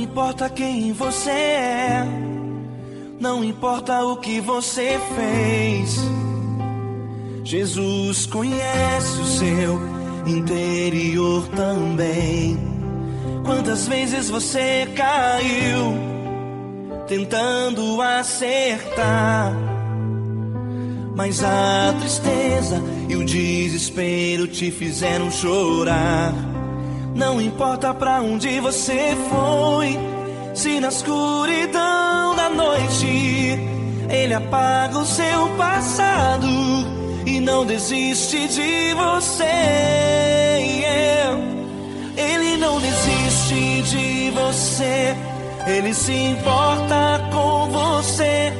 importa quem você é, não importa o que você fez, Jesus conhece o seu interior também. Quantas vezes você caiu tentando acertar, mas a tristeza e o desespero te fizeram chorar. Não importa pra onde você foi, se na escuridão da noite Ele apaga o seu passado e não desiste de você. Ele não desiste de você, Ele se importa com você,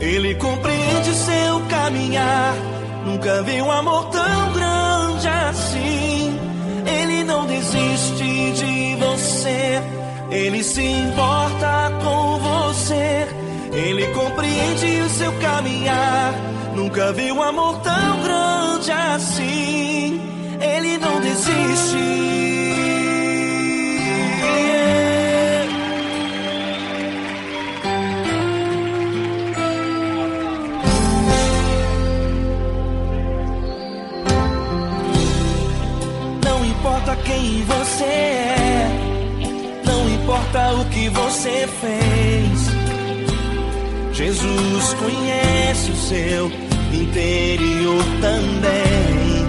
Ele compreende seu caminhar. Nunca vi um amor tão grande assim. Ele não desiste de você, Ele se importa com você, Ele compreende o seu caminhar. Nunca vi um amor tão grande assim. Ele não desiste. Não importa quem você é, não importa o que você fez, Jesus conhece o seu interior também.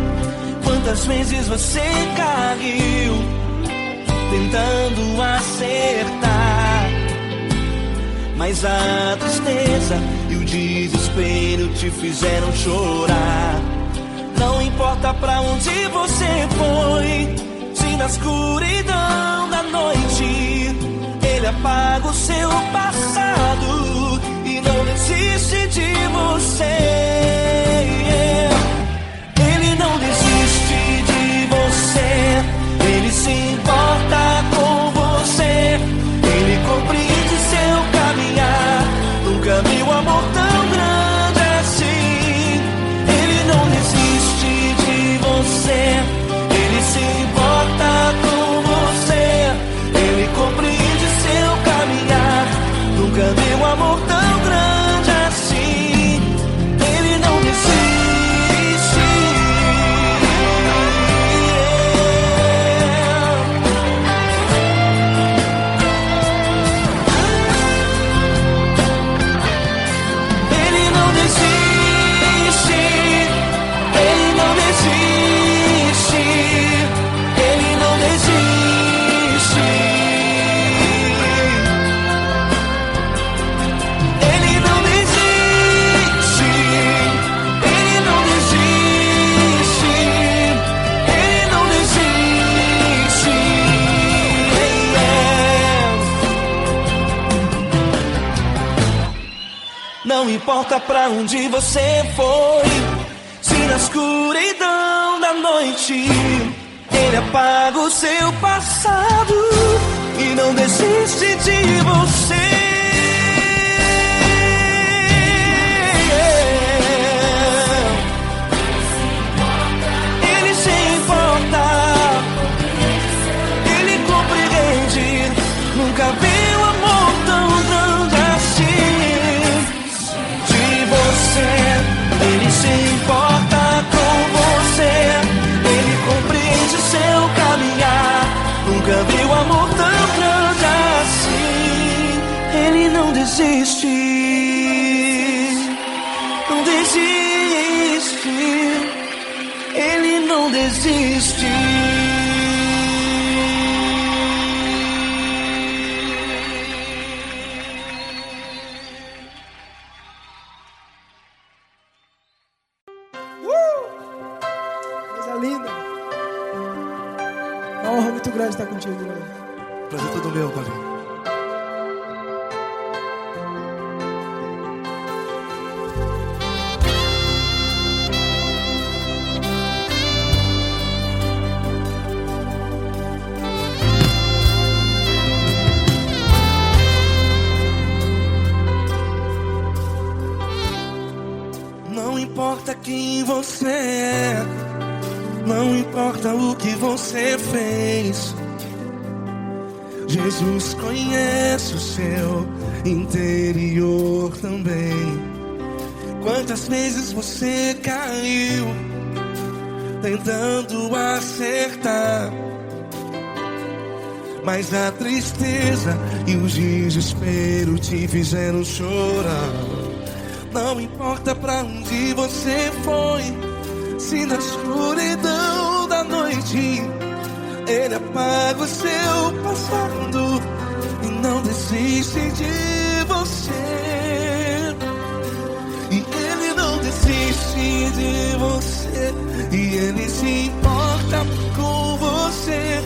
Quantas vezes você caiu tentando acertar, mas a tristeza e o desespero te fizeram chorar. Não importa pra onde você foi, se na escuridão da noite Ele apaga o seu passado e não desiste de você. Ele não desiste de você, Ele se importa com você, Ele compreende seu caminhar. Nunca vi um amor tão grande assim. Ele não desiste de você, Ele se importa com você, Ele compreende seu caminhar. Nunca vi um amor tão grande assim. Ele não desiste. Ele não desiste. Ele não desiste. Ele não desiste. Ele não desiste. Ele não desiste. Ele não desiste. Não importa pra onde você foi, se na escuridão da noite Ele apaga o seu passado e não desiste de você. Ele se importa, Ele compreende. Nunca vi um amor tão grande assim. De você, Ele se importa com você, Ele compreende seu caminhar. Nunca vi um amor tão grande assim. Ele não desiste, não desiste. Ele não desiste. Coisa linda. Uma honra muito grande estar contigo, Glória. Prazer todo meu, Paulinho. Não importa quem você é, não importa o que você fez, Jesus conhece o seu interior também. Quantas vezes você caiu tentando acertar, mas a tristeza e o desespero te fizeram chorar. Não importa pra onde você foi, se na escuridão da noite Ele apaga o seu passado e não desiste de você. E Ele não desiste de você, e Ele se importa com você,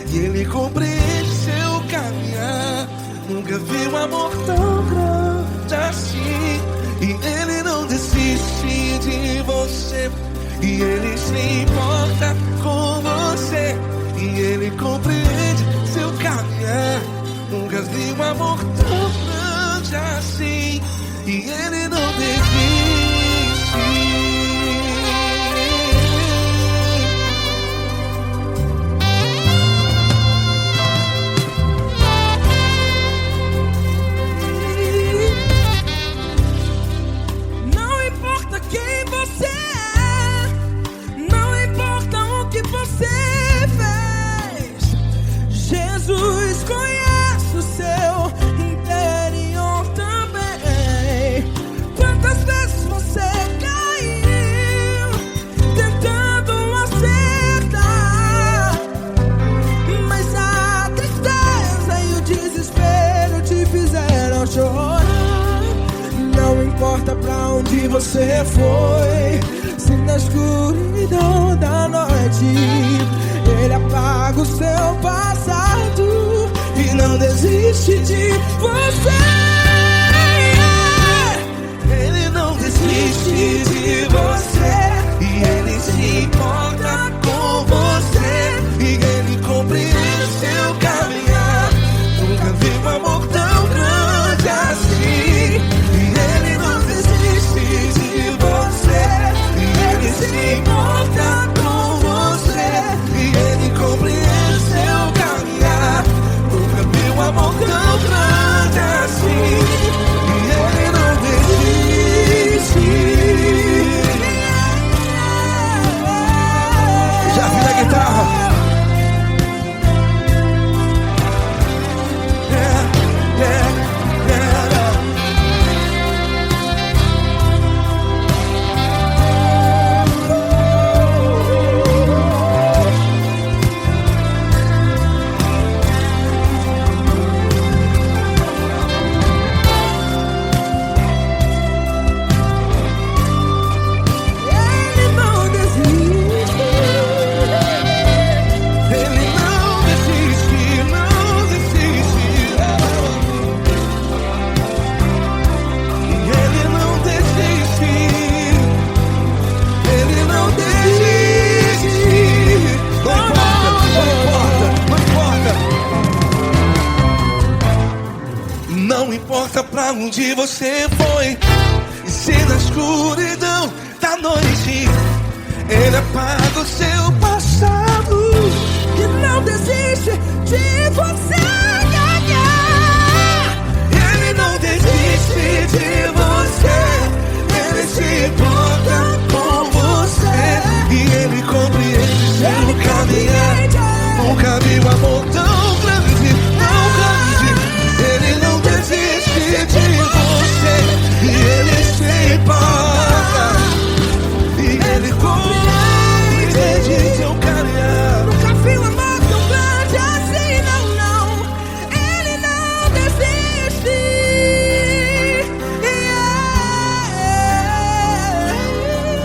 e Ele compreende seu caminhar. Nunca vi um amor tão grande assim. E Ele não desiste de você, e Ele se importa com você, e Ele compreende seu caminhar. Nunca vi um amor tão grande assim. E Ele não desiste. Não importa quem você é, não importa o que você fez, Jesus conhece o seu interior também. Quantas vezes você caiu tentando acertar, mas a tristeza e o desespero te fizeram chorar. Não importa pra onde você foi, se na escuridão da noite Ele apaga o seu passado e não desiste de você. Ele não desiste de você, e Ele se importa com você, e Ele compreende seu caminhar. Nunca vi um amor tão grande assim. E Ele não desiste de você, e Ele se importa com você, e Ele compreende seu caminhar. Nunca vi um amor tão grande assim. E Ele não desiste. Já vi a guitarra. Ele não desiste. Ele não desiste, não desiste. Ele não desiste. Ele não desiste. Não importa, não importa, não importa. Não importa pra onde você foi, e se na escuridão da noite Ele apaga o seu passado. Que não desiste de você. Ele não desiste de você, Ele se importa com você, e Ele compreende seu caminhar. Nunca vi um amor tão grande, tão grande. Ele não desiste de você, e Ele se importa, e Ele compreende seu caminhar. Nunca vi um amor tão grande assim, não, não. Ele não desiste.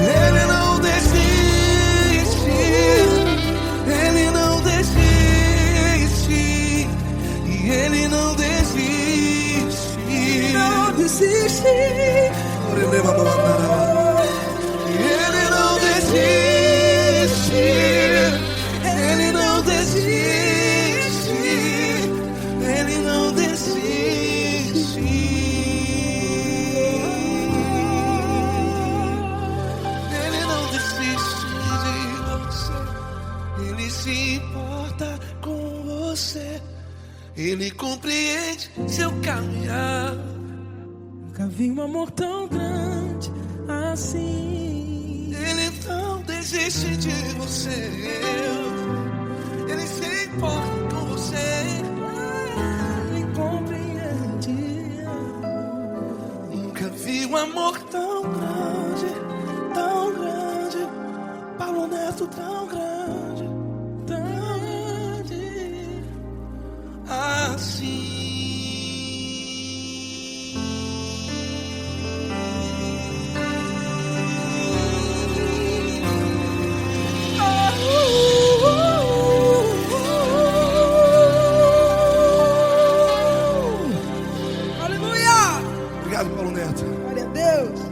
Ele não desiste, Ele não desiste, e Ele não desiste. Não desiste. Ele não desiste, Ele não desiste, Ele não desiste. Ele não desiste de você, Ele se importa com você, Ele Nunca vi um amor tão grande assim. Ele não desiste de você. Ele se importa com você. Ele compreende. Nunca vi um amor tão grande, Paulo Neto tão grande, assim. Obrigado, Paulo Neto. Glória a Deus.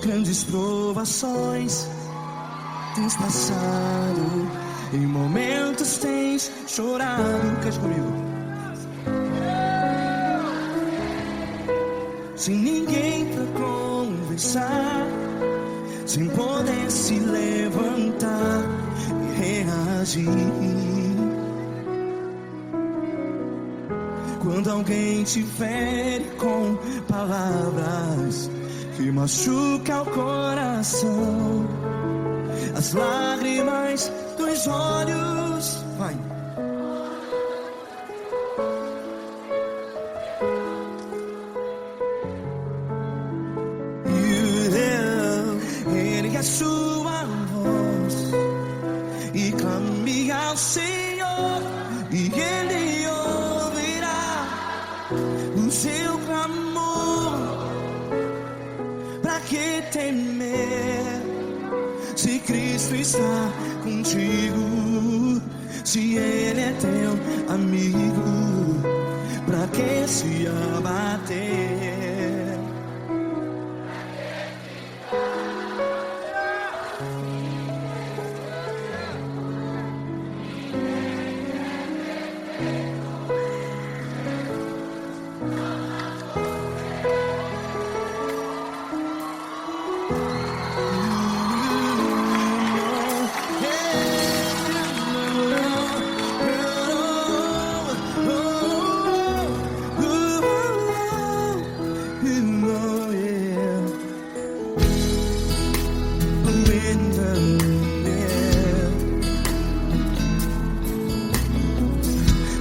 Grandes provações tens passado, em momentos tens chorado. Cante comigo. Sem ninguém pra conversar, sem poder se levantar e reagir. Quando alguém te fere com palavras que machuca o coração, as lágrimas dos olhos, vai. Ele é sua voz e clame ao Senhor, e Ele ouvirá o seu clamor. Pra que temer, se Cristo está contigo? Se Ele é teu amigo, pra que se abater?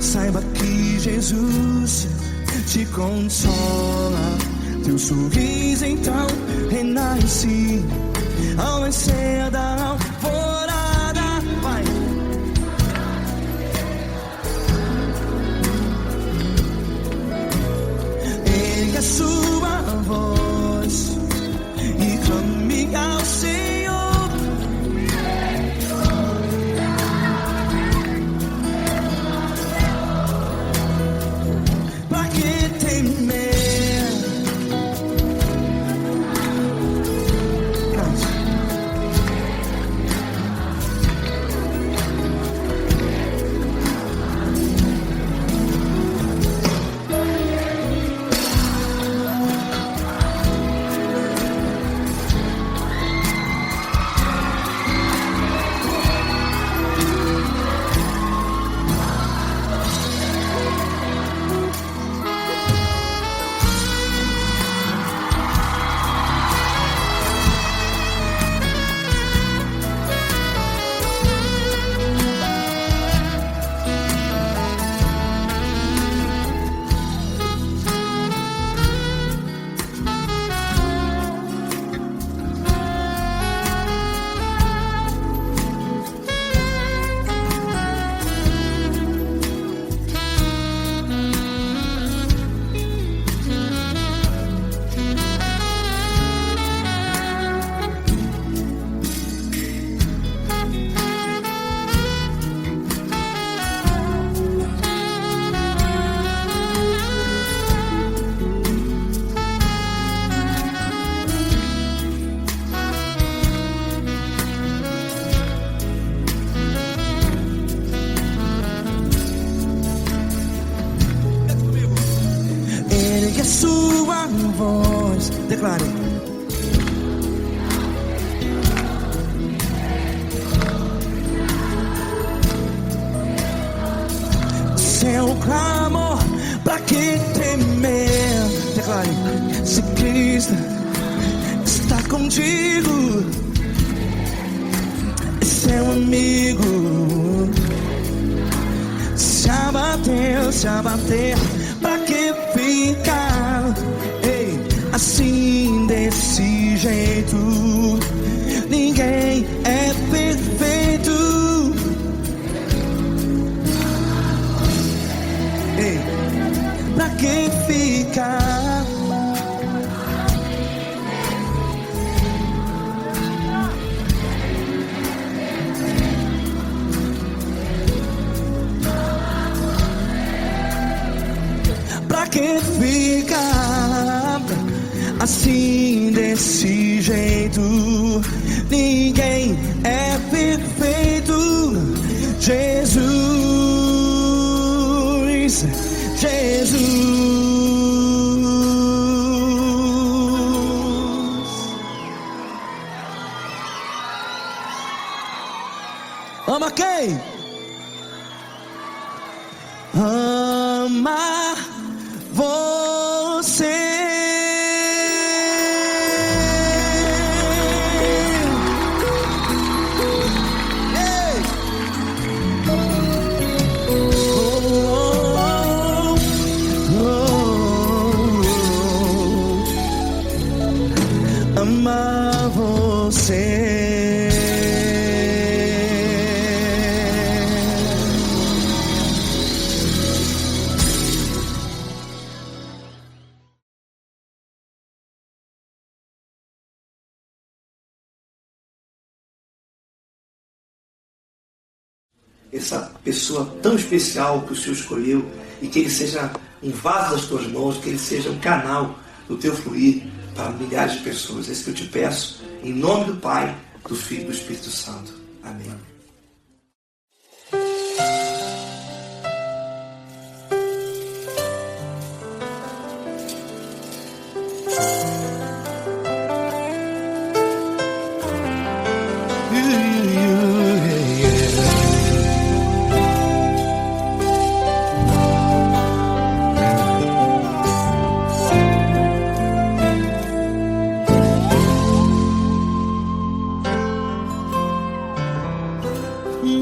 Saiba que Jesus te consola, teu sorriso então renasce ao nascer da alvorada. Vai. Ele é sua voz e clame ao Senhor. voz. Declare. Seu clamor, pra que temer? Declare. Se Cristo está contigo, seu amigo. Se abater, pra que ficar? Ei, assim desse jeito, ninguém é perfeito. Ei, pra que ficar? Pra que ficar assim desse jeito? Ninguém é perfeito. Jesus, Jesus. Ama quem? Ama você. Ei. Amar você. Essa pessoa tão especial que o Senhor escolheu, e que ele seja um vaso das tuas mãos, que ele seja um canal do teu fluir para milhares de pessoas. É isso que eu te peço, em nome do Pai, do Filho e do Espírito Santo. Amém.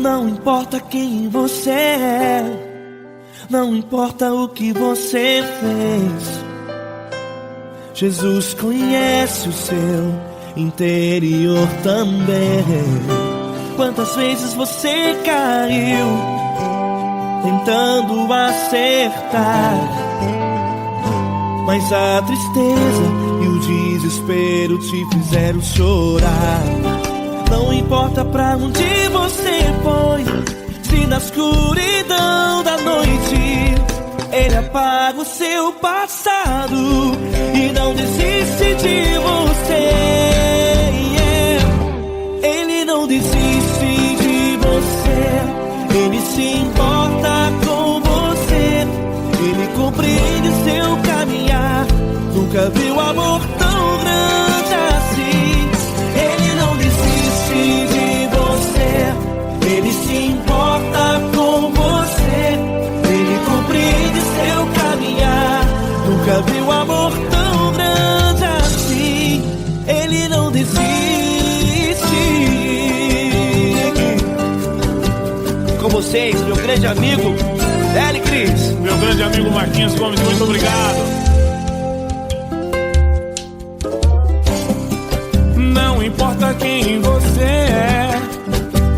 Não importa quem você é, não importa o que você fez, Jesus conhece o seu interior também. Quantas vezes você caiu tentando acertar, mas a tristeza e o desespero te fizeram chorar. Não importa pra onde você foi, se na escuridão da noite Ele apaga o seu passado e não desiste de você. Ele não desiste de você, Ele se importa com você, Ele compreende seu caminhar. Nunca viu amor tão grande assim. Ele não desiste de você, Ele se importa com você, Ele compreende seu caminhar. Nunca viu amor tão grande assim. Ele não desiste. Com vocês, meu grande amigo L. Cris. Meu grande amigo Marquinhos Gomes, muito obrigado. Não importa quem você é,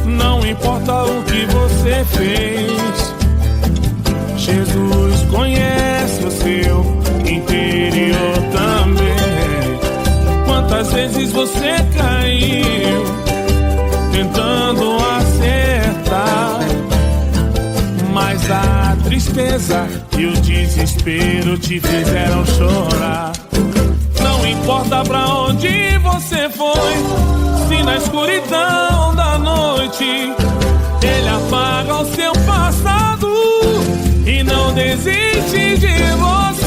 não importa o que você fez, Jesus conhece o seu interior também. Quantas vezes você caiu tentando acertar, mas a tristeza e o desespero te fizeram chorar. Não importa pra onde você foi, se na escuridão da noite Ele apaga o seu passado e não desiste de você.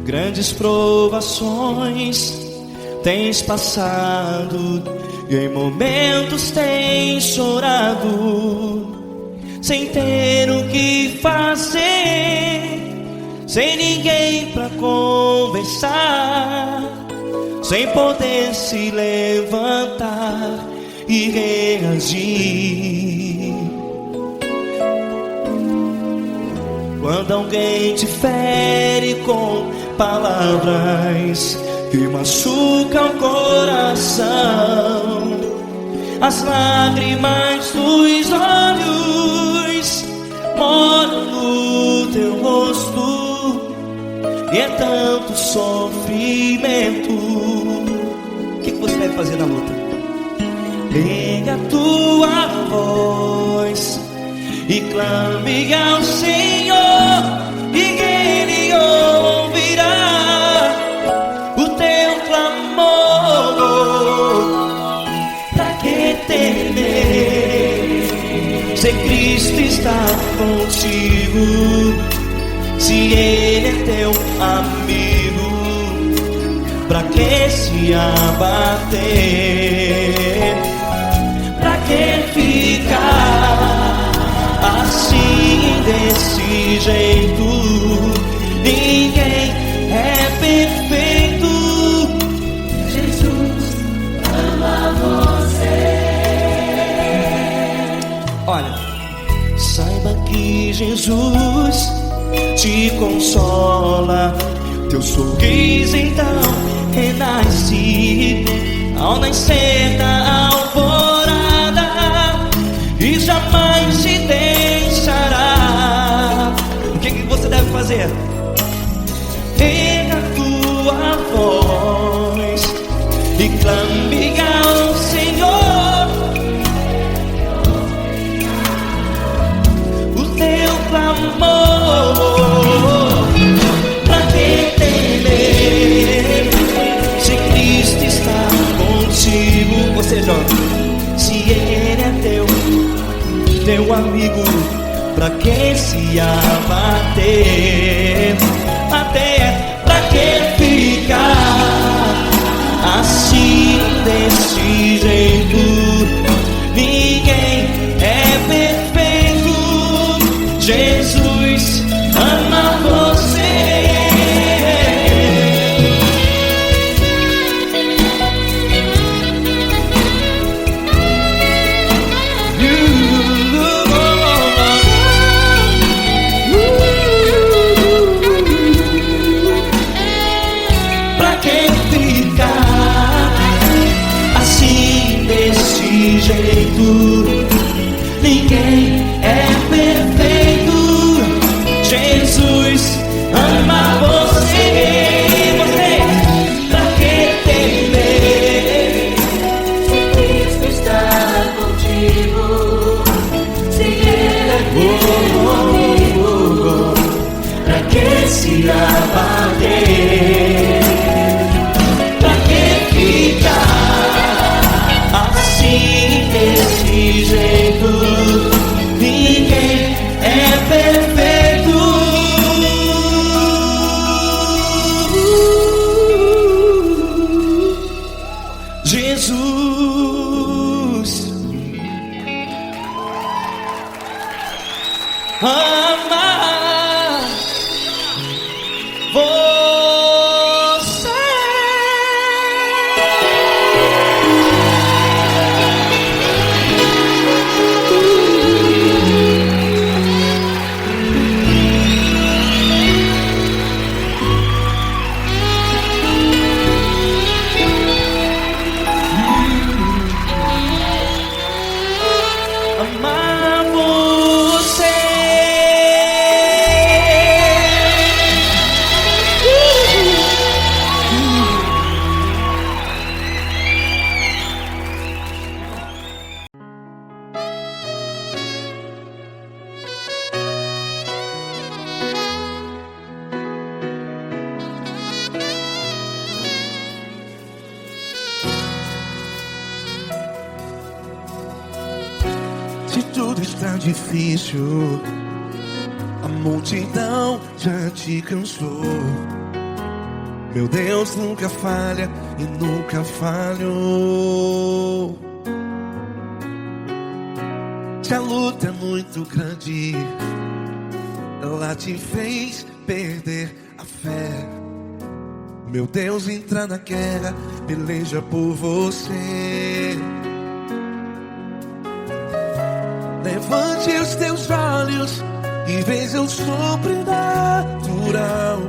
Grandes provações tens passado, e em momentos tens chorado, sem ter o que fazer, sem ninguém pra conversar, sem poder se levantar e reagir. Quando alguém te fere com palavras que machucam o coração, as lágrimas dos olhos molham no teu rosto, e é tanto sofrimento. O que você deve fazer na luta? Pega a tua voz e clame ao Senhor, e que Ele ouvirá o teu clamor. Pra que temer, se Cristo está contigo, se Ele é teu amigo? Pra que se abater? Pra que ficar assim, desse jeito? Ninguém é perfeito. Jesus ama você. Olha, saiba que Jesus te consola. Teu sorriso então renasce ao nascer da alvorada, e jamais te deixará. O que você deve fazer? Pega a tua voz e clame ao Senhor, o teu clamor. Pra que temer, se Cristo está contigo? Você joga. Se Ele é teu amigo, pra que se abater? Até pra que ficar assim, desse jeito? Ninguém é perfeito. Jesus ama você. Ninguém é perfeito. Jesus ama você. Você, pra que temer, se Cristo está contigo, se Ele é teu amigo? Pra que se abater? Pra que ficar assim, desse jeito? Ninguém é perfeito. Jesus ama você. Amar você. Se tudo está difícil, a multidão já te cansou. Meu Deus nunca falha e nunca falhou. Se a luta é muito grande, ela te fez perder a fé. Meu Deus entra na guerra, peleja por você. Levante os teus olhos e veja o sobrenatural.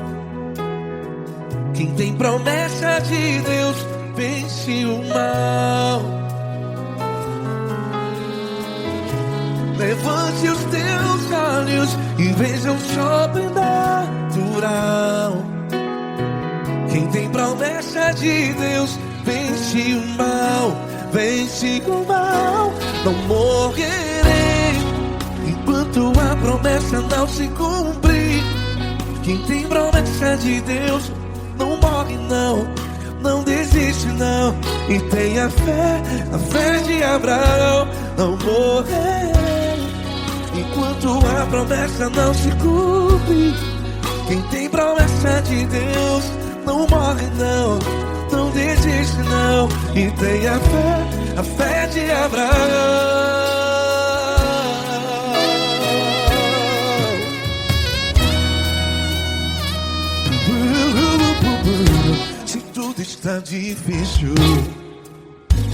Quem tem promessa de Deus vence o mal. Levante os teus olhos e veja o sobrenatural. Quem tem promessa de Deus vence o mal. Vence o mal. Não morrerei enquanto a promessa não se cumprir. Quem tem promessa de Deus não morre não, não desiste não. E tenha fé, a fé de Abraão. Não morrerei enquanto a promessa não se cumpre. Quem tem promessa de Deus não morre não, não desiste não. E tenha fé, a fé de Abraão. Se tudo está difícil,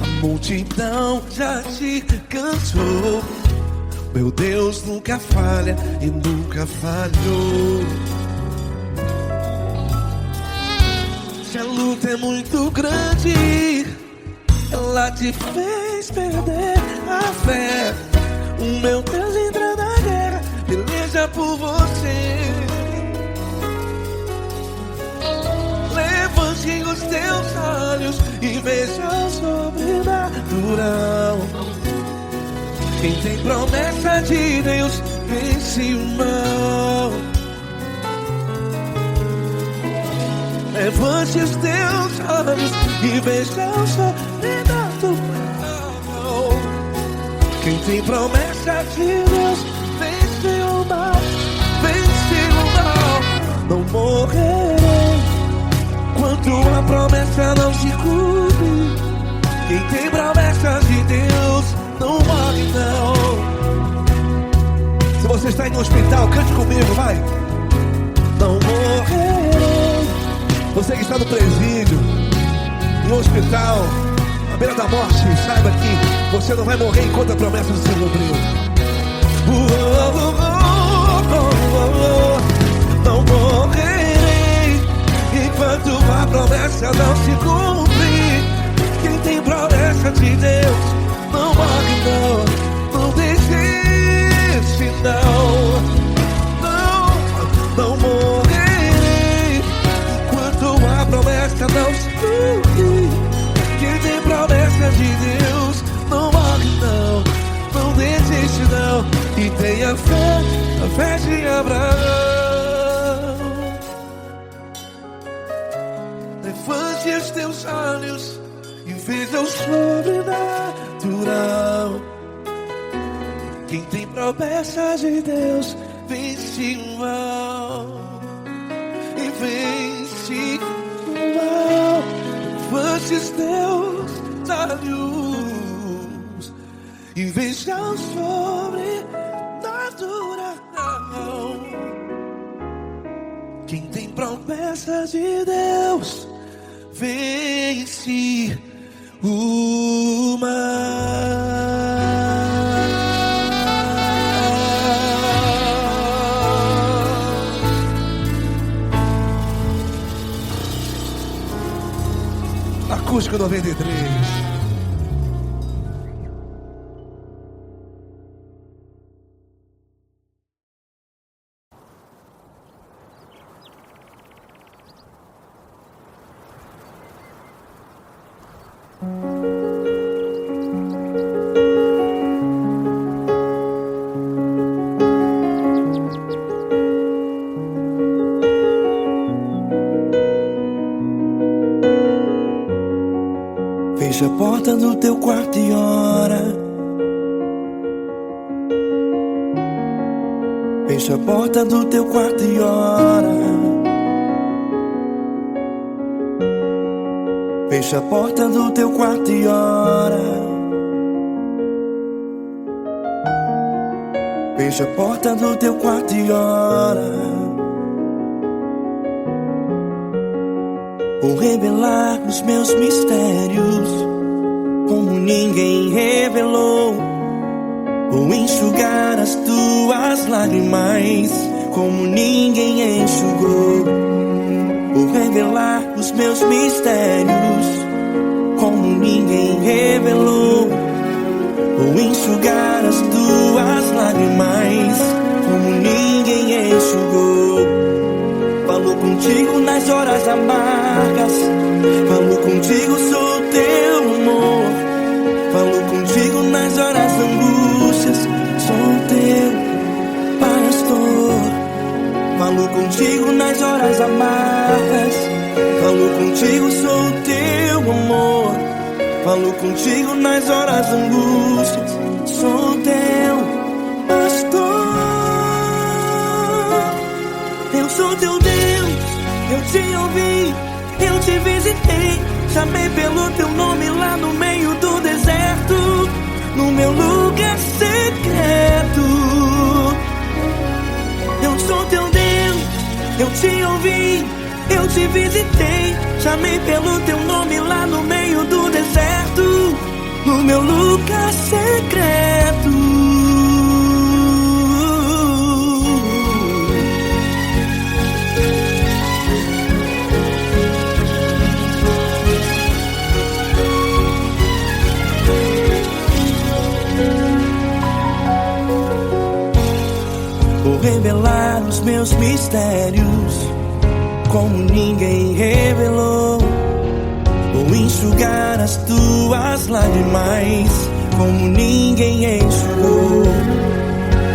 a multidão já te cansou. Meu Deus nunca falha e nunca falhou. Se a luta é muito grande, ela te fez perder a fé. O meu Deus entra na guerra, peleja por você. Levante os teus olhos e veja o sobrenatural. Quem tem promessa de Deus vence o mal. Levante os teus olhos e veja o sobrenatural. Quem tem promessa de Deus vence o mal. Vence o mal. Não morrerei enquanto a promessa não se cumpre. Quem tem promessa de Deus não morre não. Se você está aí no hospital, cante comigo, vai. Não morrerei. Você que está no presídio, no hospital, à beira da morte, saiba que você não vai morrer enquanto a promessa não se cumpriu. Não morrerei enquanto a promessa não se cumprir. Quem tem promessa de Deus não morre não, não desiste não. Não morrerei enquanto a promessa não se cumprir. Quem tem promessa de Deus não morre não, não desiste não. E tenha fé, a fé de Abraão. Levante os teus olhos e veja o sobrenatural. Quem tem promessa de Deus vence o mal. E vence o mal. Levante os teus olhos e veja o sobrenatural. Quem tem promessa de Deus vence o mal. Acústico 93. Fecha a porta do teu quarto e ora. Fecha a porta do teu quarto e ora. Fecha a porta do teu quarto e ora. Fecha a porta do teu quarto e ora. Vou revelar os meus mistérios como ninguém revelou. Vou enxugar as tuas lágrimas como ninguém enxugou. Vou revelar os meus mistérios como ninguém revelou. Vou enxugar as tuas lágrimas como ninguém enxugou. Falo contigo nas horas amargas, falo contigo, sou teu amor. Falo contigo nas horas angústias, sou teu pastor. Falo contigo nas horas amargas, falo contigo, sou teu amor. Falo contigo nas horas angústias, sou teu pastor. Eu sou teu Deus, eu te ouvi, eu te visitei. Chamei pelo teu nome lá no meio do deserto, no meu lugar secreto. Eu sou teu Deus, eu te ouvi, eu te visitei. Chamei pelo teu nome lá no meio do deserto, no meu lugar secreto. Vou revelar os meus mistérios como ninguém revelou. Vou enxugar as tuas lágrimas como ninguém enxugou.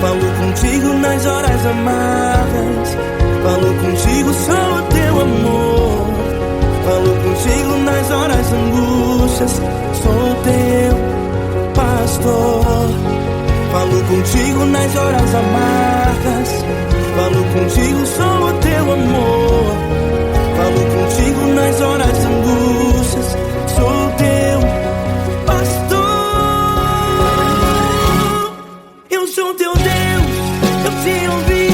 Falo contigo nas horas amargas, falo contigo, sou teu amor. Falo contigo nas horas angústias, sou teu pastor. Falo contigo nas horas amargas, falo contigo, sou o teu amor. Falo contigo nas horas angústias, sou teu pastor. Eu sou teu Deus, eu te ouvi,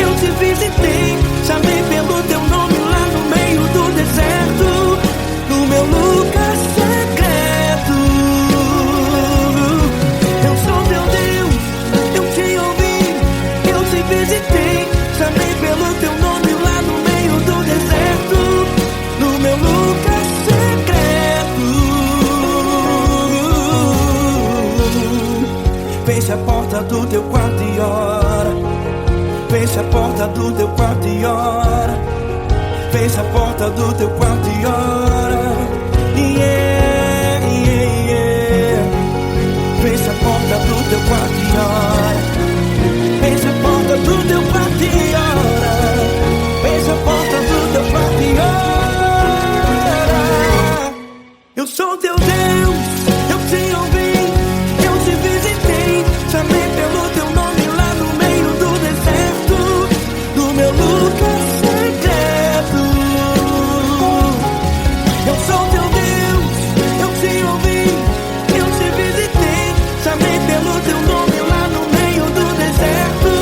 eu te visitei. Chamei pelo teu nome lá no meio do deserto, no meu lugar secreto. Eu sou teu Deus, eu te ouvi, eu te visitei. Chamei pelo teu nome lá no meio do deserto, no meu lugar secreto. Fecha a porta do teu quarto e ora. Fecha a porta do teu quarto e ora. Fecha a porta do teu quarto e ora. Yeah, yeah, yeah. Fecha a porta do teu quarto e ora. Fecha a porta do teu quarto e ora. Fecha a porta do teu quarto e ora. Eu sou teu Deus, eu te ouvi, eu te visitei. Chamei pelo teu nome lá no meio do deserto, no meu lugar secreto. Eu sou teu Deus, eu te ouvi, eu te visitei. Chamei pelo teu nome lá no meio do deserto,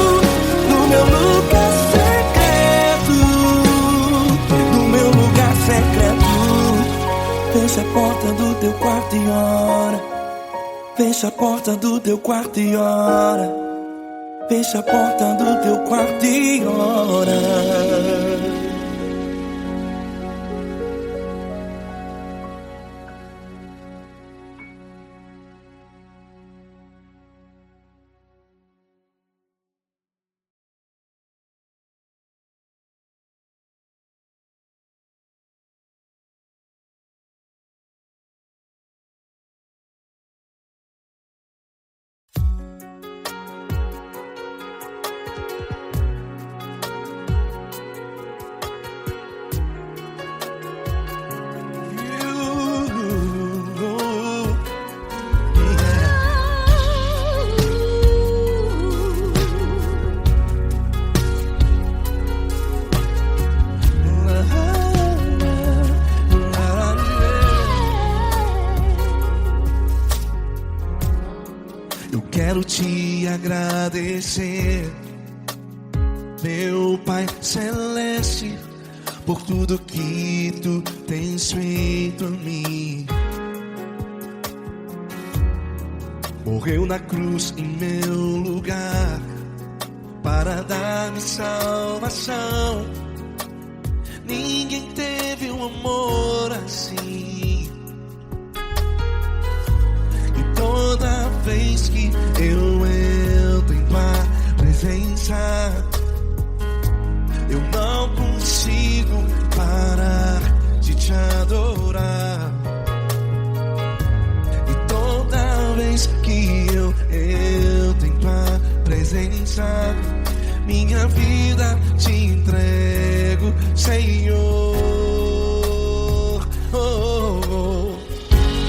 no meu lugar secreto, no meu lugar secreto. Fecha a porta do teu quarto e ora. Fecha a porta do teu quarto e ora. Fecha a porta do teu quarto e ora. Eu quero te agradecer, meu Pai Celeste, por tudo que tu tens feito a mim. Morreu na cruz em meu lugar para dar-me salvação. Ninguém teve um amor assim. E toda vez que eu entro em tua presença, eu não consigo parar de te adorar. E toda vez que eu entro em tua presença, minha vida te entrego, Senhor.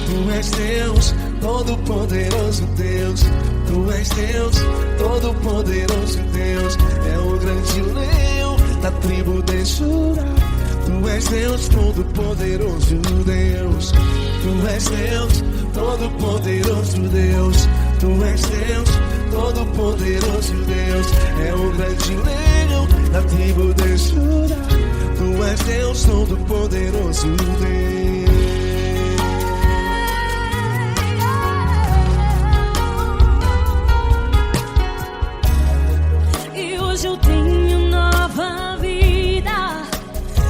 Tu és Deus, Todo-Poderoso Deus. Tu és Deus, Todo-Poderoso Deus. É o grande leão da tribo de Judá. Tu és Deus, Todo-Poderoso Deus. Tu és Deus, Todo-Poderoso Deus. Tu és Deus, Todo-Poderoso Deus. É o grande leão da tribo de Judá. Tu és Deus, Todo-Poderoso Deus. E hoje eu tenho nova vida.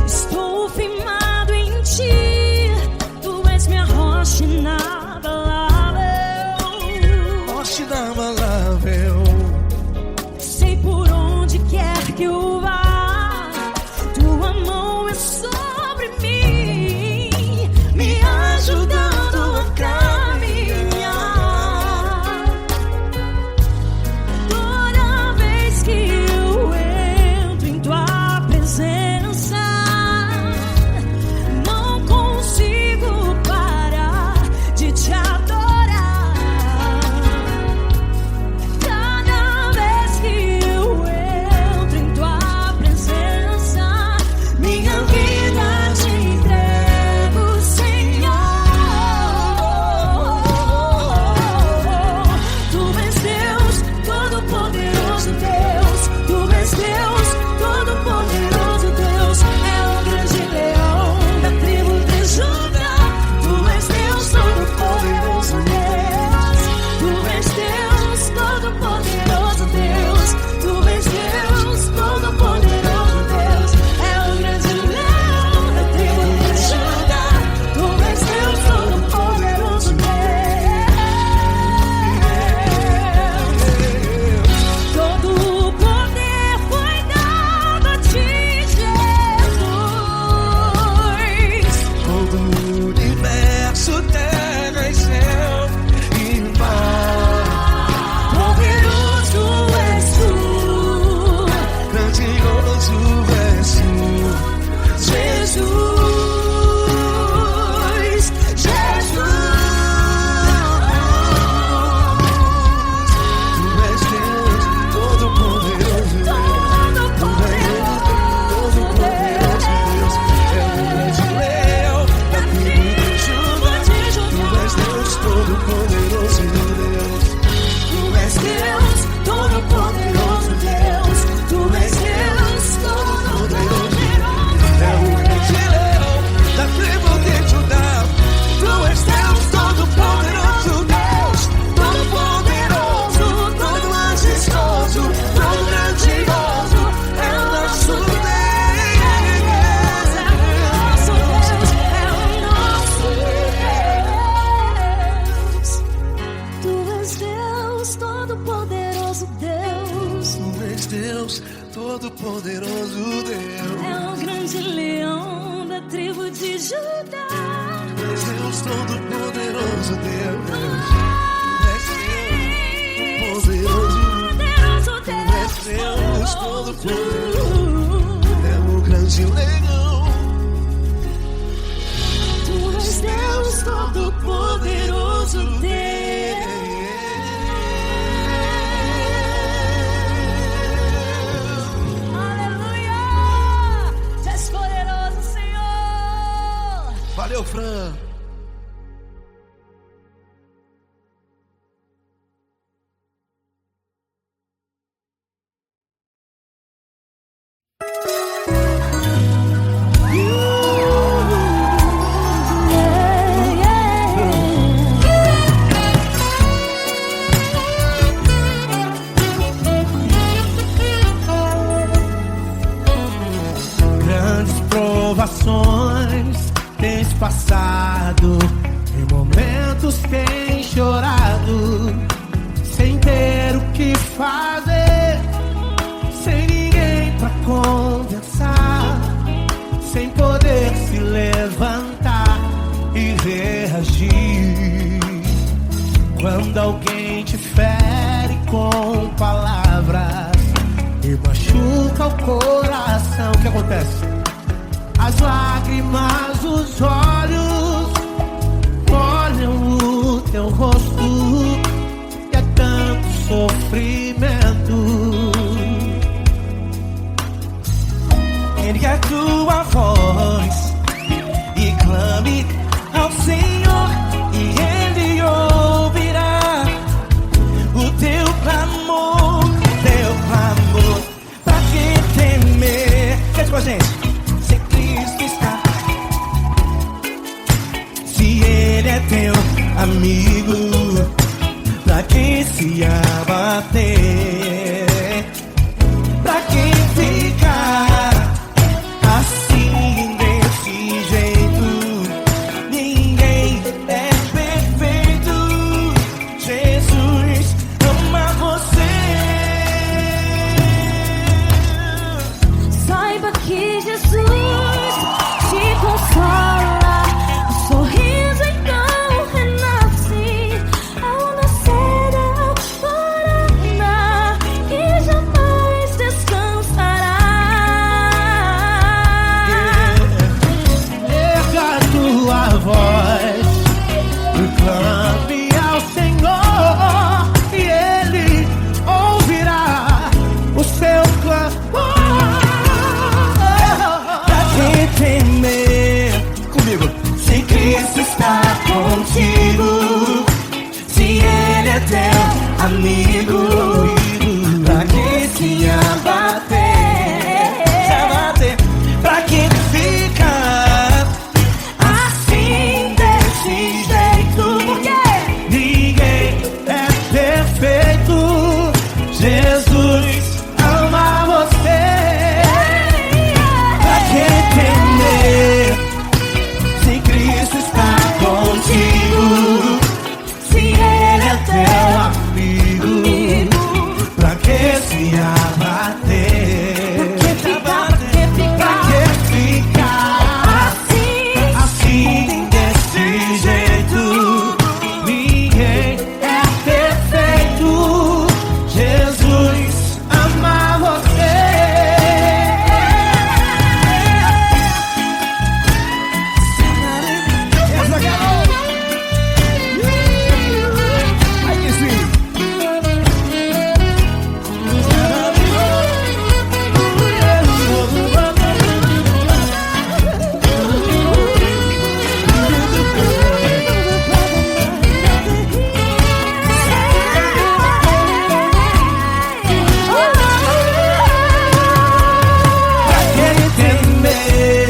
Estou firmado em ti. Tu és minha rocha inabalável. Rocha inabalável. Sei por onde quer que eu vá, tua mão é sobre mim, me ajudando a caminhar. Toda vez que eu entro em tua presença, não consigo parar de te adorar. Cada vez que eu entro em tua presença, minha vida te entrego, Senhor. Tu és Deus, Todo-Poderoso Deus. Tu és Deus, Todo-Poderoso Deus. É o grande leão da tribo de Judá. Tu és Deus, Todo-Poderoso Deus. Tu és Deus, Todo-Poderoso Deus. Tu és Deus, Todo-Poderoso Deus. É o grande leão da tribo de Judá. Tu és Deus, Todo-Poderoso Deus. Todo o poder foi dado a ti, Jesus. Todo o universo, terra e céu e mar. Poderoso és tu, Grandioso és tu, Jesus. Jesus. Tu és Deus, Todo-Poderoso Deus. Tu és Todo-Poderoso Deus. É o grande leão da tribo de Judá. Tu és Deus, Todo-Poderoso Deus. Tu és Deus, Todo-Poderoso Deus. Tu és Deus, Todo-Poderoso. É o grande leão da tribo de Judá. Tu és Deus, Todo-Poderoso Deus. Todo-Poderoso, todo majestoso, todo grandioso. É o nosso Deus. Nosso Deus é o nosso Deus. Tu és Deus, Todo-Poderoso Deus. Tu és Deus, Todo-Poderoso Deus. É o grande leão da tribo de Judá. Tu és Deus, Todo-Poderoso Deus. Tu és Deus, Todo-Poderoso. Poderoso Tu és Deus, Deus. Todo-Poderoso. É o grande leão. Tu és Deus, Todo-Poderoso Deus. Aleluia! Tu és poderoso, Senhor. Valeu, Fran. provações tens passado, em momentos tens chorado, sem ter o que fazer, sem ninguém pra conversar, sem poder se levantar e reagir. Quando alguém te fere com palavras e machuca o coração, o que acontece? As lágrimas dos olhos molham o teu rosto, e é tanto sofrimento. Ergue a tua voz e clame ao Senhor, e Ele ouvirá o teu clamor, pra que temer? Cante com a gente. Se Cristo está, se Ele é teu amigo, pra que se abater? Pra que ficar assim desse jeito? Ninguém é perfeito. Jesus ama você. Saiba que Jesus te consola, o sorriso então renasce ao nascer da alvorada e jamais descansará. Erga a tua voz e clame ao Senhor, e Ele ouvirá o seu clamor. Pra que temer? Comigo. Se Cristo está contigo, se Ele é teu amigo, pra que se abater? Pra que ficar assim desse jeito? Porque Ninguém é perfeito. Jesus ama você. pra que temer? Se Cristo está contigo, se Ele é teu Amigo, pra que se abater? Pra que ficar assim desse jeito? Ninguém é perfeito. Jesus ama você. Essa garota. Ai, que sim. Pra que temer?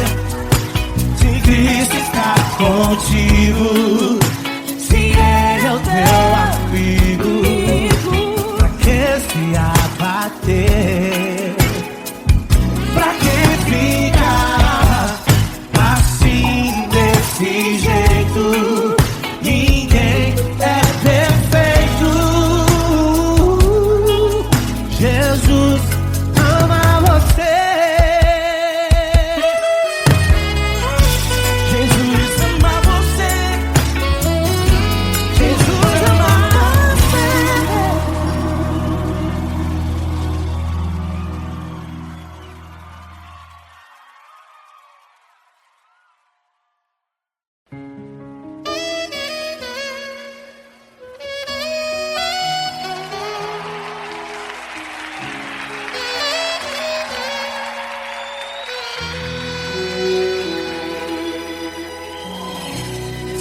Se Cristo está contigo, se Ele é o teu amigo, pra que se abater? Pra que ficar assim desse jeito? Ninguém é perfeito. Jesus ama você. Jesus ama você. Jesus ama você.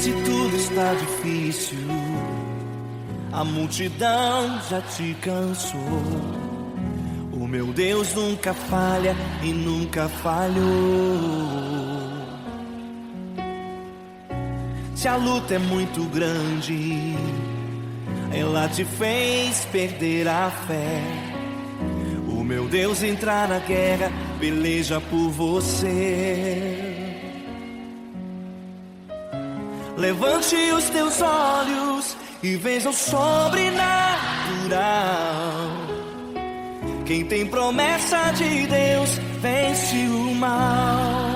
Se tudo está difícil, a multidão já te cansou. O meu Deus nunca falha e nunca falhou. Se a luta é muito grande, ela te fez perder a fé. O meu Deus entrar na guerra, peleja por você. Levante os teus olhos e veja o sobrenatural. Quem tem promessa de Deus vence o mal.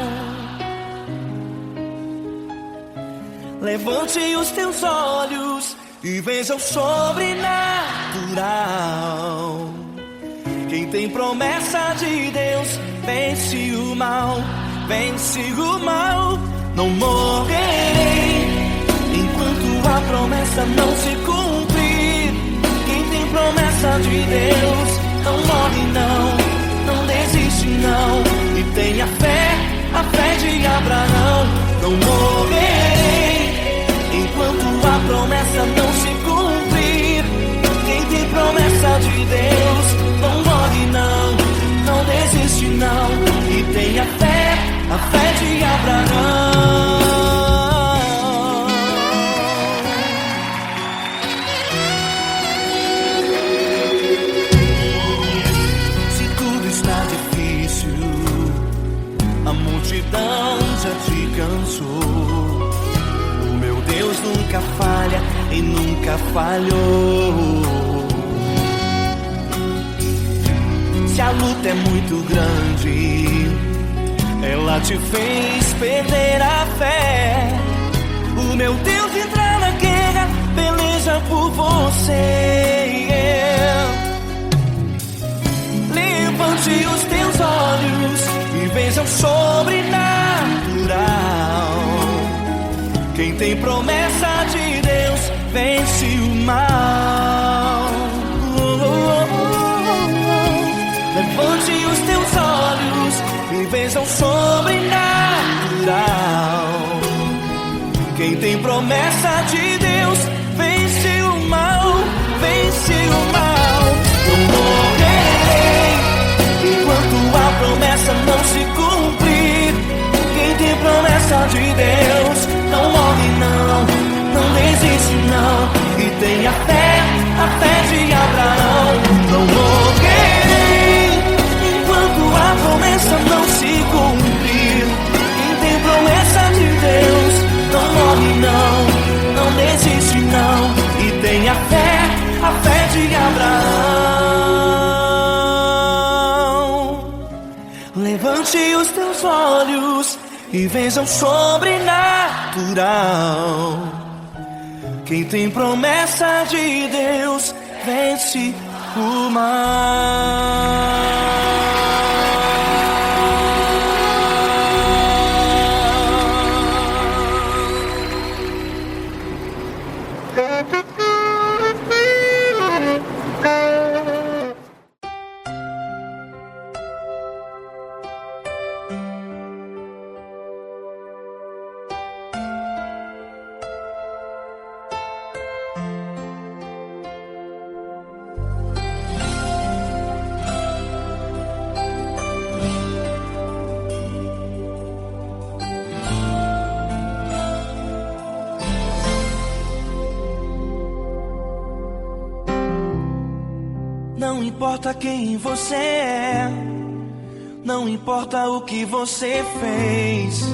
Levante os teus olhos e veja o sobrenatural. Quem tem promessa de Deus vence o mal, vence o mal. Não morrerei enquanto a promessa não se cumprir. Quem tem promessa de Deus não morre não, não desiste não. E tenha fé, a fé de Abraão. Não morrerei enquanto a promessa não se cumprir. Quem tem promessa de Deus não morre não, não desiste não. E tenha fé, a fé de Abraão. Se tudo está difícil, a multidão já te cansou, o meu Deus nunca falha e nunca falhou. Se a luta é muito grande, ela te fez perder a fé, o meu Deus entra na guerra, peleja por você. Levante os teus olhos e veja o sobrenatural. Quem tem promessa de Deus vence o mal. Levante os teus olhos e veja o sobrenatural. Quem tem promessa de Deus vence o mal, vence o mal. Não morrerei enquanto a promessa não se cumprir. Quem tem promessa de Deus não morre não, não desiste não. E tenha fé, a fé de Abraão. Não morrerei enquanto a promessa não se cumprir. Quem tem promessa de Deus não morre não, não desiste não. E tenha fé, a fé de Abraão. Levante os teus olhos e veja o sobrenatural. Quem tem promessa de Deus vence o mal. Não importa quem você é, não importa o que você fez,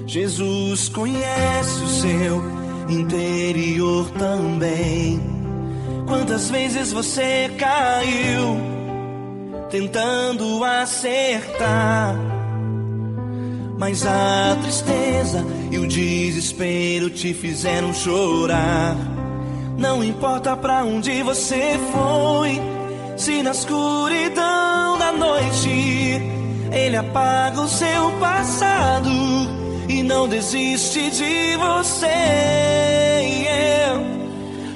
Jesus conhece o seu interior também. Quantas vezes você caiu tentando acertar, mas a tristeza e o desespero te fizeram chorar. Não importa pra onde você foi, se na escuridão da noite Ele apaga o seu passado e não desiste de você.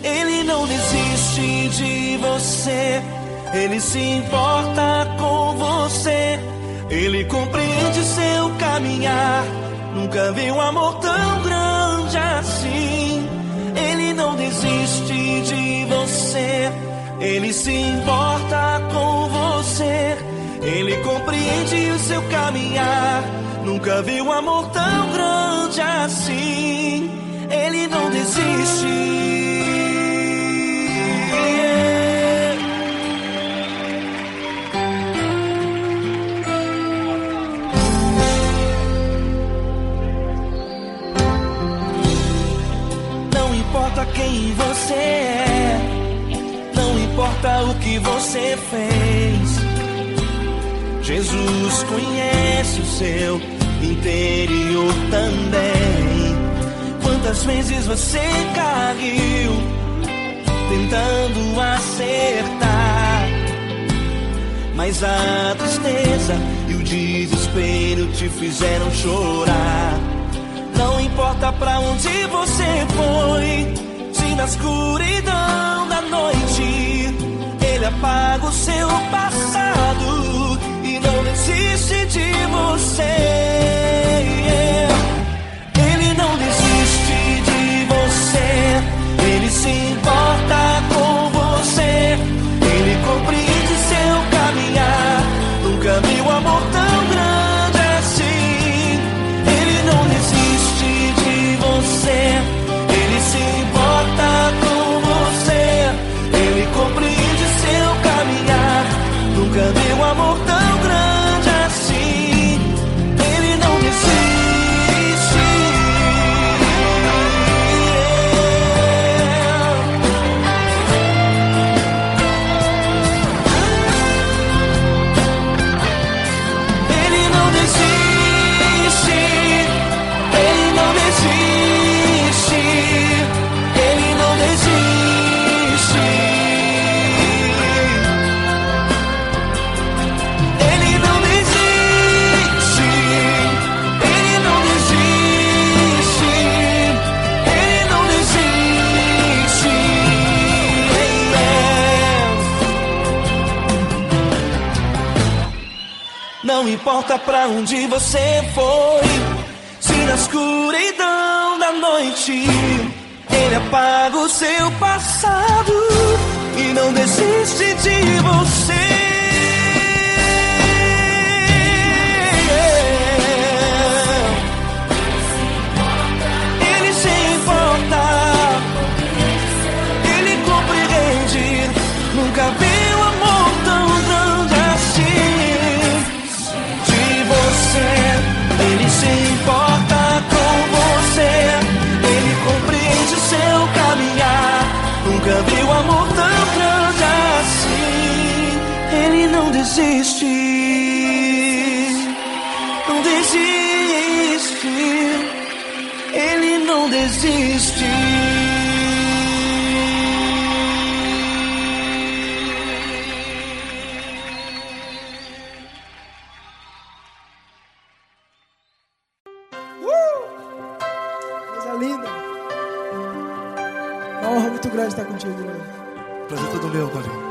Ele não desiste de você, Ele se importa com você, Ele compreende seu caminhar. Nunca vi um amor tão grande assim. Ele não desiste de você, Ele se importa com você, Ele compreende o seu caminhar. Nunca vi um amor tão grande assim. Ele não desiste. que você fez. Jesus conhece o seu interior também. Quantas vezes você caiu tentando acertar, mas a tristeza e o desespero te fizeram chorar. Não importa pra onde você foi, se na escuridão da noite Ele apaga o seu passado e não desiste de você. Ele não desiste de você, Ele se importa com você, Ele compreende seu caminhar. Nunca vi um amor tão grande assim. Ele não desiste de você, Ele se importa com você, Ele compreende seu caminhar. Nunca vi um amor tão grande assim. Ele não desiste. Ele não desiste. Ele não desiste. Ele não desiste. Ele não desiste. Ele não desiste. Ele não desiste. Não importa pra onde você foi, se na escuridão da noite Ele apaga o seu passado e não desiste de você. Ele se importa, Ele compreende. Nunca vi um amor tão grande assim. De você, Ele se importa com você, Ele compreende seu caminhar. Nunca vi um amor tão grande assim. Ele não desiste, não desiste. Ele não desiste. Coisa linda. Uma honra muito grande estar contigo hoje. Prazer todo meu, Paulinho.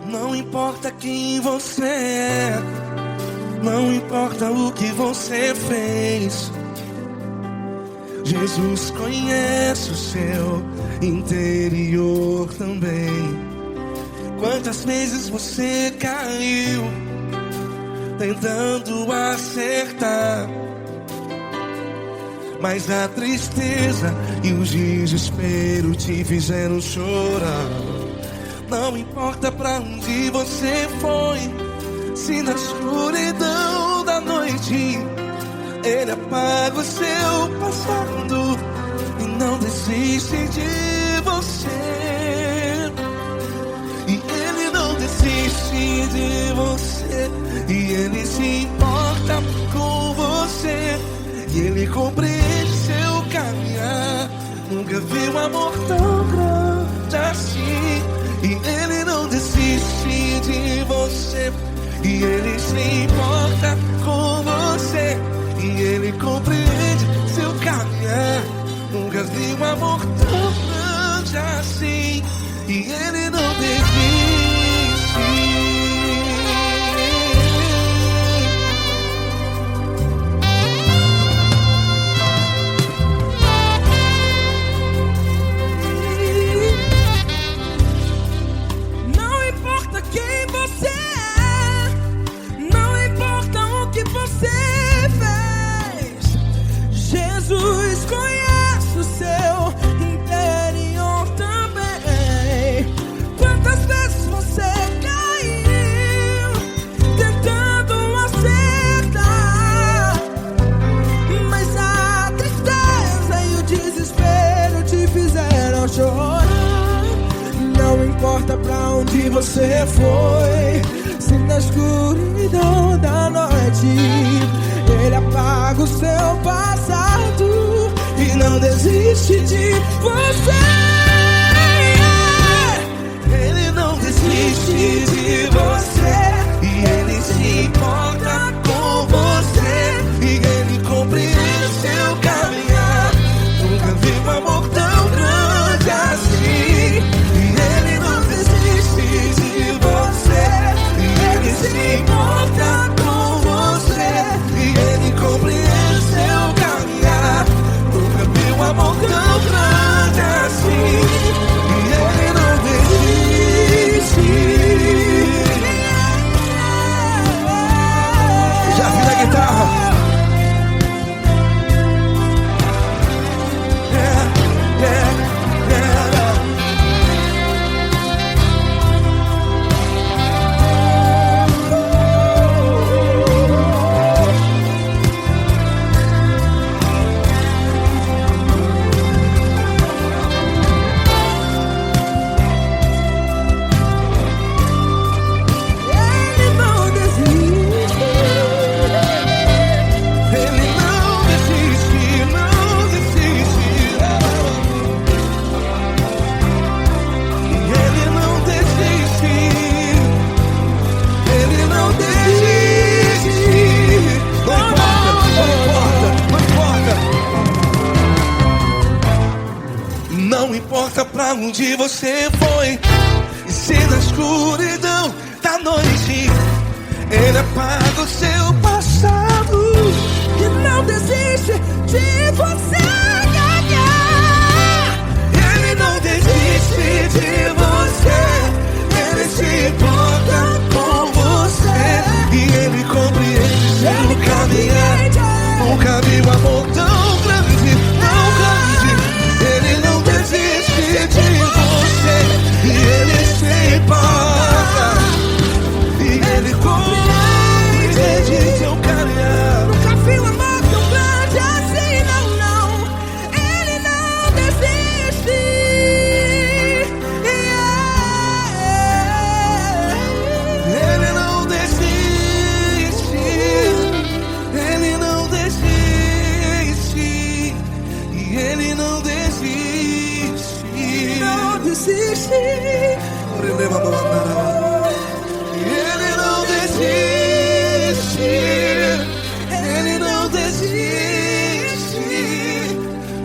Não importa quem você é, não importa o que você fez, Jesus conhece o seu interior também. Quantas vezes você caiu tentando acertar, mas a tristeza e o desespero te fizeram chorar. Não importa pra onde você foi, se na escuridão da noite Ele apaga o seu passado e não desiste de você. E Ele não desiste de você, e Ele se importa com você, e Ele compreende seu caminhar. Nunca vi um amor tão grande assim. E Ele não desiste de você, e Ele se importa com você, e Ele compreende seu caminhar. Nunca vi um amor tão grande assim. E Ele não desiste. Quem você é, não importa o que você fez, Jesus conhece o seu onde você foi. Se na escuridão da noite Ele apaga o seu passado e não desiste de você. Ele não desiste de você, e Ele se importa com você, e Ele compreende seu caminhar. Nunca vi um amor tão grande assim. E Ele não desiste de você, e Ele se importa com você, e Ele compreende seu caminhar. Nunca vi um amor tão grande assim. E Ele não desiste. Já vi na guitarra. Não importa pra onde você foi, e se na escuridão da noite Ele apaga o seu passado E não desiste de você. Ele não desiste de você, Ele se importa com você, e Ele compreende seu caminhar. Nunca vi um amor tão grande, tão grande. Ele não desiste de você, e Ele se importa, e Ele compreende seu caminhar. Nunca vi um amor tão grande assim, não, não. Ele não desiste. Ele não desiste, Ele não desiste, e Ele não desiste. Não desiste. Ele não desiste, Ele não desiste,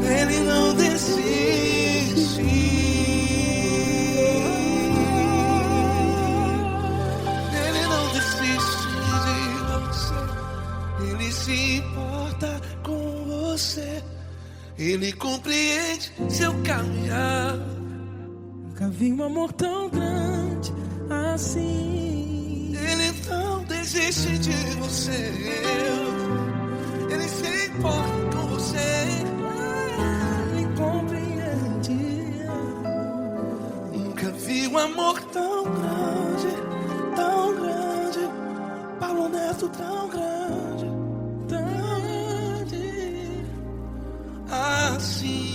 Ele não desiste. Ele não desiste de você, Ele se importa com você, Ele compreende seu caminhar. Nunca vi um amor tão grande assim. Ele não desiste de você, Ele se importa com você, Ele compreende. nunca vi um amor tão grande, Paulo Neto tão grande, assim.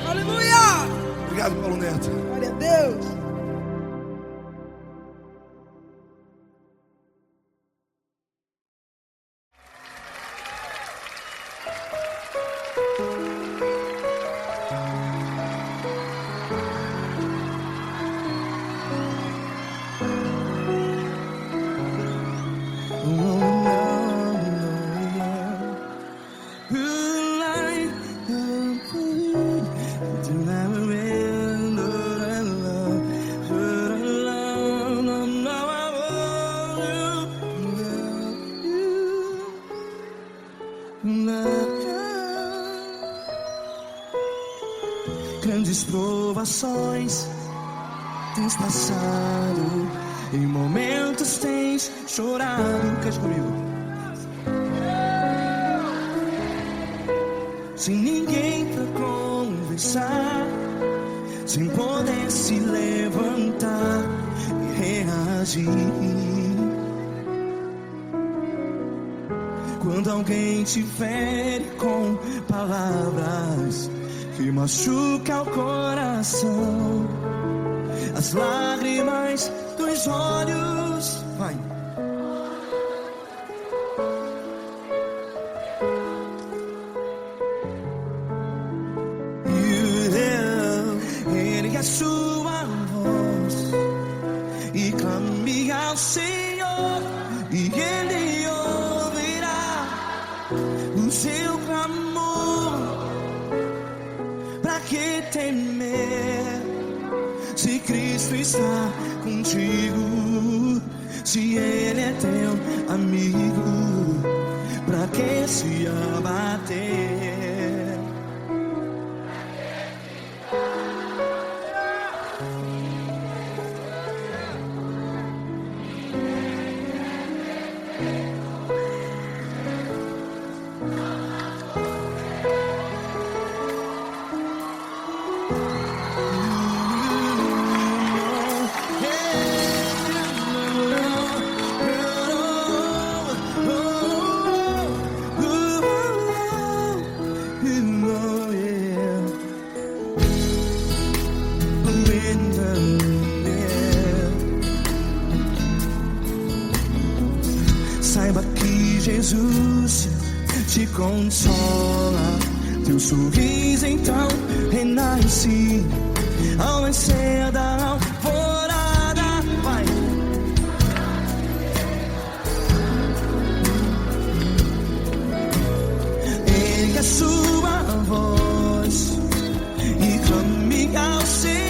Aleluia! Obrigado, Paulo Neto. Glória a Deus. Grandes provações tens passado, em momentos tens chorado. Cante comigo. Sem ninguém pra conversar, sem poder se levantar e reagir. Quando alguém te fere com palavras que machuca o coração, as lágrimas dos olhos, vai. Ergue a sua voz e clame ao Senhor, e Ele ouvirá o seu clamor. Pra que temer, se Cristo está contigo? Se Ele é teu amigo, pra que se abater? Saiba que Jesus te consola, teu sorriso então renasce ao nascer da alvorada. Vai. Ergue a sua voz e clame ao Senhor.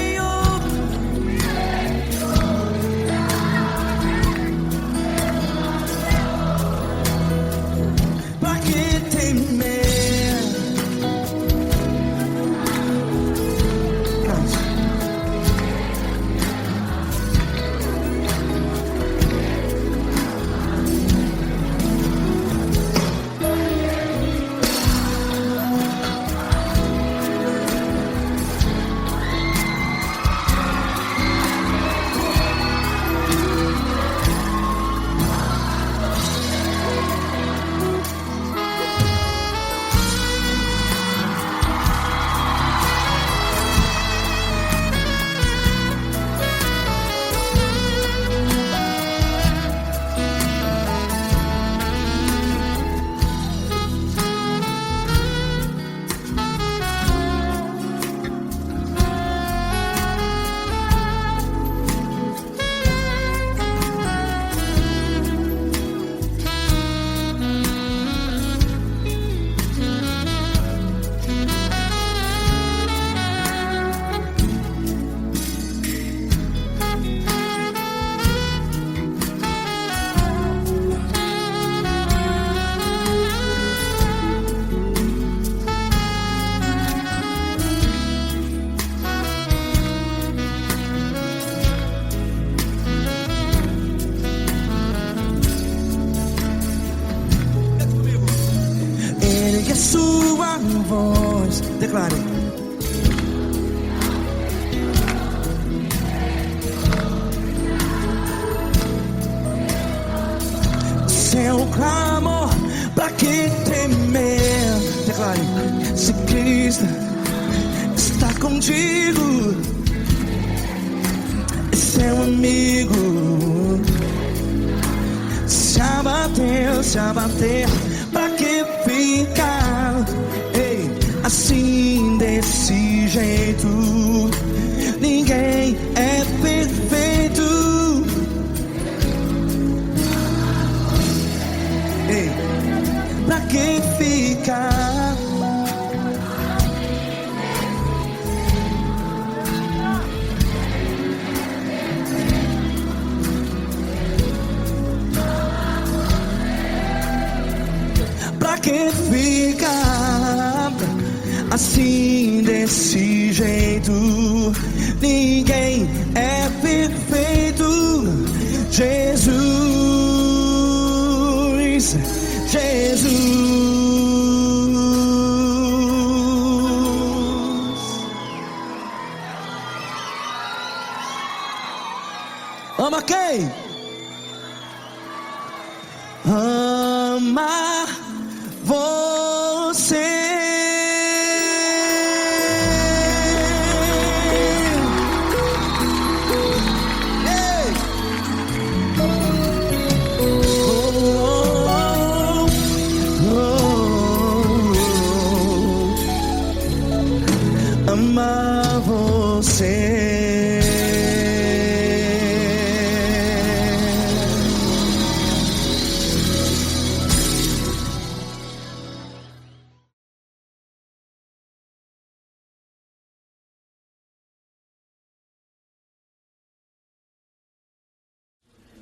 Sua voz, declare. Seu clamor, pra que temer? Declare. Se Cristo está contigo, é seu amigo. Se abater, pra que ficar, ei, assim desse jeito? Ninguém é perfeito. Ei, pra que ficar? Pra que ficar assim desse jeito? Ninguém é perfeito. Jesus, Jesus. quem? Amar você. Ei! Amar você.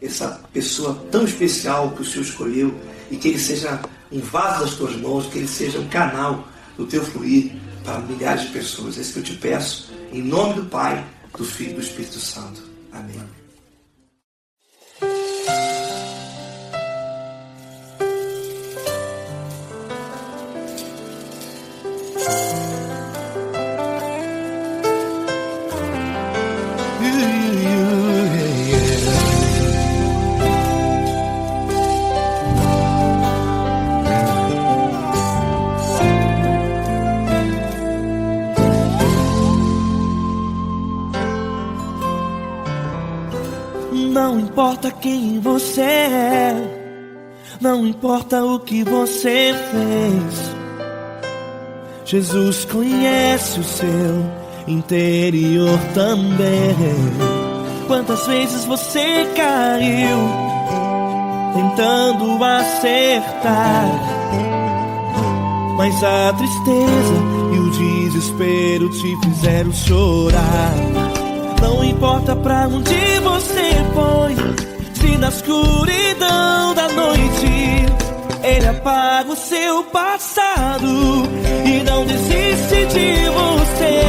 Essa pessoa tão especial que o Senhor escolheu, e que ele seja um vaso das tuas mãos, que ele seja um canal do teu fluir para milhares de pessoas. É isso que eu te peço, em nome do Pai, do Filho e do Espírito Santo. Amém. Não importa quem você é, não importa o que você fez, Jesus conhece o seu interior também. Quantas vezes você caiu tentando acertar, mas a tristeza e o desespero te fizeram chorar. Não importa pra onde você foi, se na escuridão da noite Ele apaga o seu passado e não desiste de você.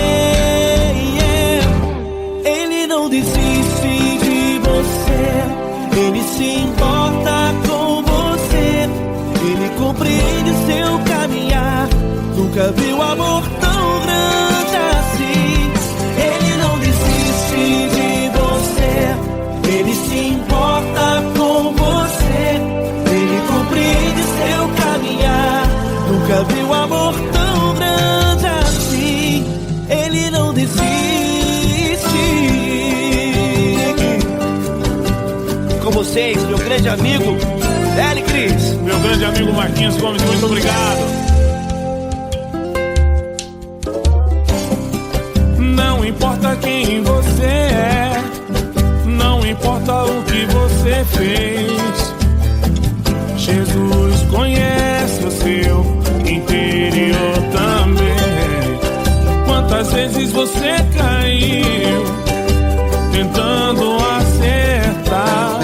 Ele não desiste de você, Ele se importa com você, Ele compreende seu caminhar. Nunca viu amor tão grande assim. Ele não desiste de você, Ele se importa com você, Ele compreende seu caminhar. Nunca viu amor tão grande assim. Ele não desiste. Com vocês, meu grande amigo L. Cris. Meu grande amigo Marquinhos Gomes, muito obrigado. Não importa quem você é, não importa o que você fez, Jesus conhece o seu interior também. Quantas vezes você caiu tentando acertar,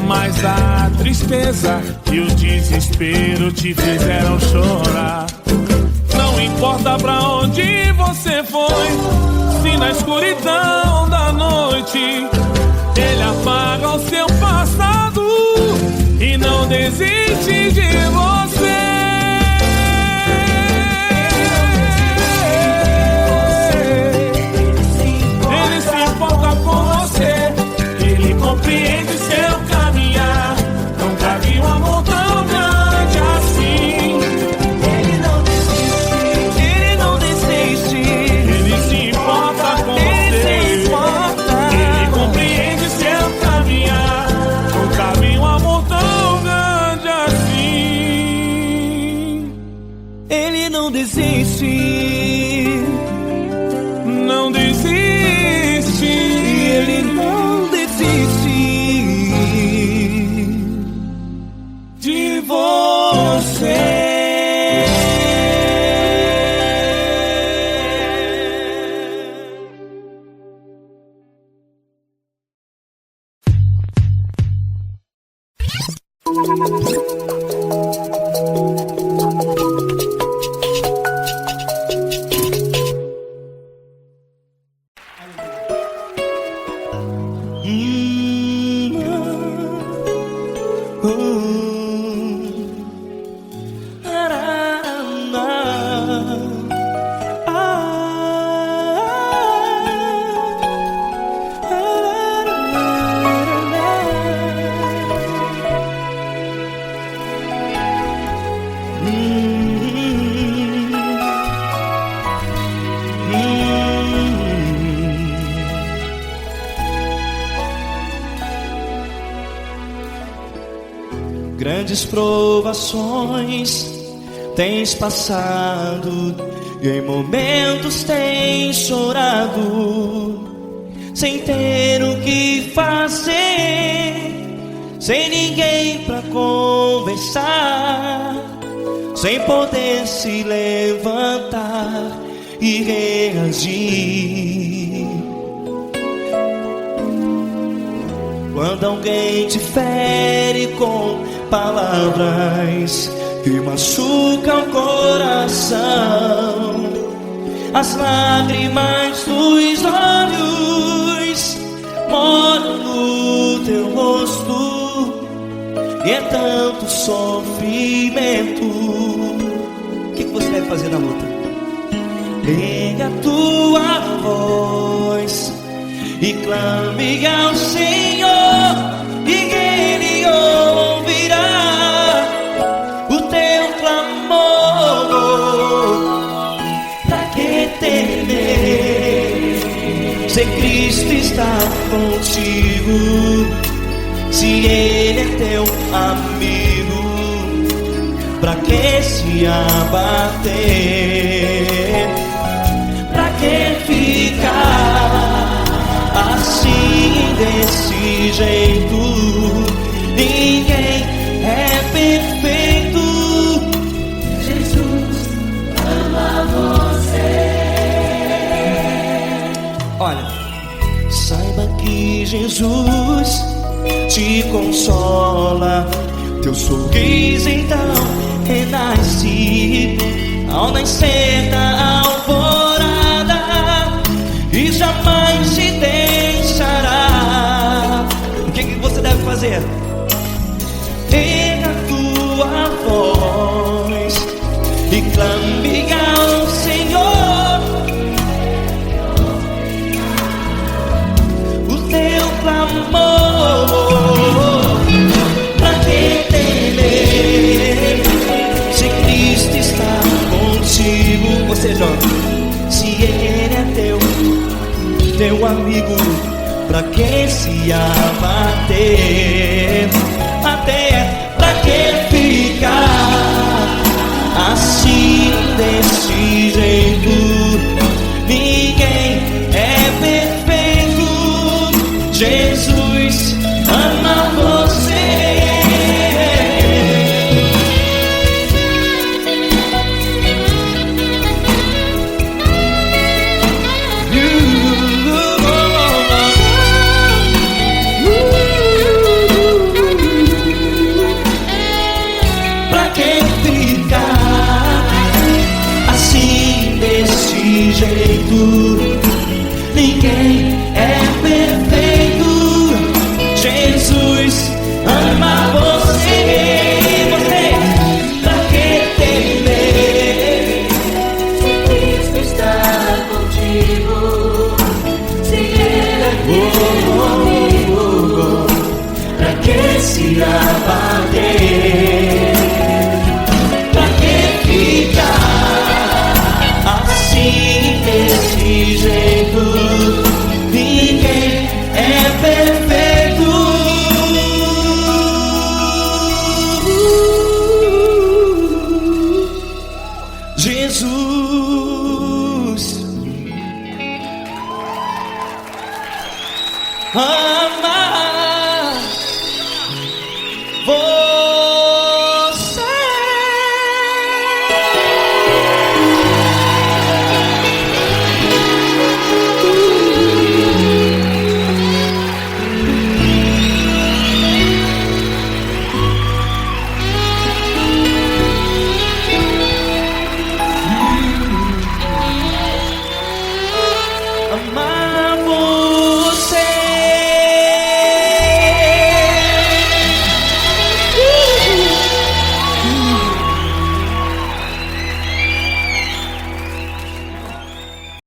mas a tristeza e o desespero te fizeram chorar. Não importa pra onde você foi, se na escuridão da noite Ele apaga o seu passado e não desiste de você. Ele se importa com você, Ele compreende seu caminhar. Nunca vi um amor tão grande assim. Ele não desiste, Ele não desiste. Ele se importa com você, Ele compreende seu caminhar. Nunca vi um amor tão grande assim. Ele não desiste, Não desiste. Ele não desiste De você. grandes provações tens passado, e em momentos tens chorado, sem ter o que fazer, sem ninguém pra conversar, sem poder se levantar e reagir. Quando alguém te fere com palavras que machucam o coração, as lágrimas dos olhos moram no teu rosto, e é tanto sofrimento. O que você deve fazer na luta? Erga a tua voz e clame ao Senhor, e Ele ouvirá o teu clamor. Pra que temer, se Cristo está contigo, se Ele é teu amigo? Pra que se abater? Pra que ficar assim, desse jeito? Ninguém é perfeito. Jesus ama você. Olha, saiba que Jesus te consola, teu sorriso então renasce ao nascer da alvorada, e jamais te deixará. O que você deve fazer? Erga a tua voz e clame ao Senhor, o teu clamor. Pra que temer, se Cristo está contigo? Ou seja, se Ele é teu amigo, pra que se abater? Até pra que ficar assim, desse jeito? Ninguém é perfeito. Jesus ama você. Ninguém é perfeito. Jesus ama você. Você, pra que temer, se Cristo está contigo, se Ele é teu amigo? pra que se abater? Pra que ficar assim, desse jeito? Ninguém é perfeito. Jesus.